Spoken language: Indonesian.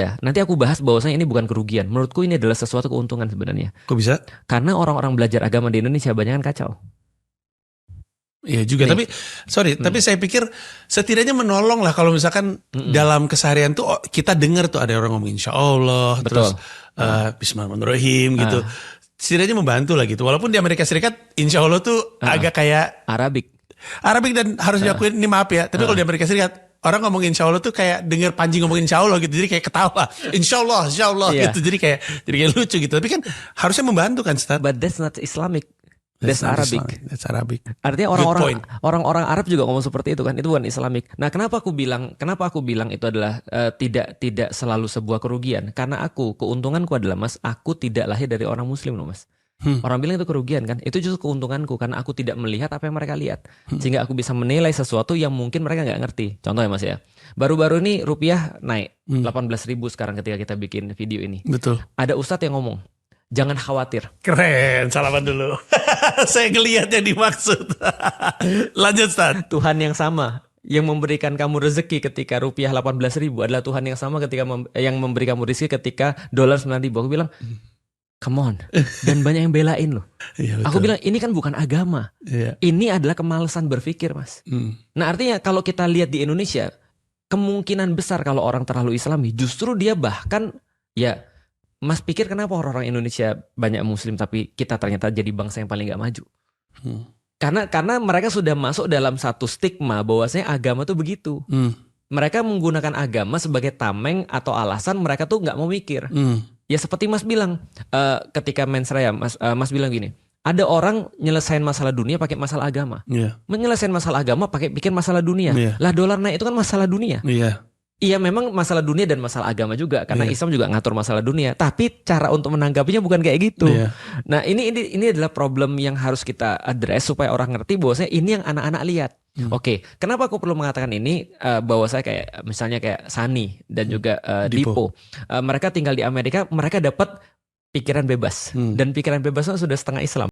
Ya, nanti aku bahas bahwasanya ini bukan kerugian. Menurutku ini adalah sesuatu keuntungan sebenarnya. Kok bisa? Karena orang-orang belajar agama di Indonesia banyak kan kacau. Iya juga, Nih, tapi sorry, tapi saya pikir setidaknya menolong lah kalau misalkan mm-mm. dalam keseharian tuh kita dengar tuh ada orang ngomong insya Allah, terus Betul. Ah, Bismillahirrahmanirrahim gitu. ah, Setidaknya membantu lah gitu. Walaupun di Amerika Serikat insya Allah tuh ah, ah. agak kayak Arabik. Arabik dan harus Ah, diakuin, ini maaf ya. Tapi kalau di ah. Amerika Serikat orang ngomong insya Allah tuh kayak denger Panji ngomong insya Allah gitu. Jadi kayak ketawa, insya Allah gitu. Iya, Jadi kayak lucu gitu. Tapi kan harusnya membantu kan, Stat? but that's not Islamic. That's That's not Arabic. Islamic, that's Arabic. Artinya Good orang-orang point. orang-orang Arab juga ngomong seperti itu kan. Itu bukan Islamik. Nah, kenapa aku bilang itu adalah tidak selalu sebuah kerugian? Karena keuntunganku adalah Mas, aku tidak lahir dari orang Muslim loh Mas. Hmm. Orang bilang itu kerugian kan? Itu justru keuntunganku karena aku tidak melihat apa yang mereka lihat. Sehingga aku bisa menilai sesuatu yang mungkin mereka nggak ngerti. Contoh ya Mas ya. Baru-baru ini rupiah naik 18.000 sekarang ketika kita bikin video ini. Betul. Ada ustadz yang ngomong, jangan khawatir. Keren, salaman dulu. Saya ngelihat yang dimaksud. Lanjut, Stan. Tuhan yang sama yang memberikan kamu rezeki ketika rupiah 18.000 adalah Tuhan yang sama ketika yang memberi kamu rezeki ketika dolar 9.000. Aku bilang, come on. Dan banyak yang belain loh. Iya, Aku betul. bilang, ini kan bukan agama. Iya. Ini adalah kemalasan berpikir, Mas. Nah, artinya kalau kita lihat di Indonesia, kemungkinan besar kalau orang terlalu Islami, justru dia bahkan, ya, Mas pikir kenapa orang-orang Indonesia banyak Muslim tapi kita ternyata jadi bangsa yang paling gak maju? Hmm. Karena mereka sudah masuk dalam satu stigma bahwasanya agama tuh begitu. Mereka menggunakan agama sebagai tameng atau alasan mereka tuh nggak mau mikir. Ya seperti Mas bilang ketika mensreya, Mas bilang gini, ada orang nyelesain masalah dunia pakai masalah agama. Iya. Menyelesaikan masalah agama pakai pikir masalah dunia. Iya. Lah dolar naik itu kan masalah dunia. Iya. Iya memang masalah dunia dan masalah agama juga karena Iya. Islam juga ngatur masalah dunia. Tapi cara untuk menanggapinya bukan kayak gitu. Iya. Nah ini adalah problem yang harus kita address supaya orang ngerti bahwasanya ini yang anak-anak lihat. Oke, kenapa aku perlu mengatakan ini? Bahwa saya kayak misalnya kayak Sani dan juga Dipo. Dipo. Mereka tinggal di Amerika, mereka dapat pikiran bebas dan pikiran bebasnya sudah setengah Islam.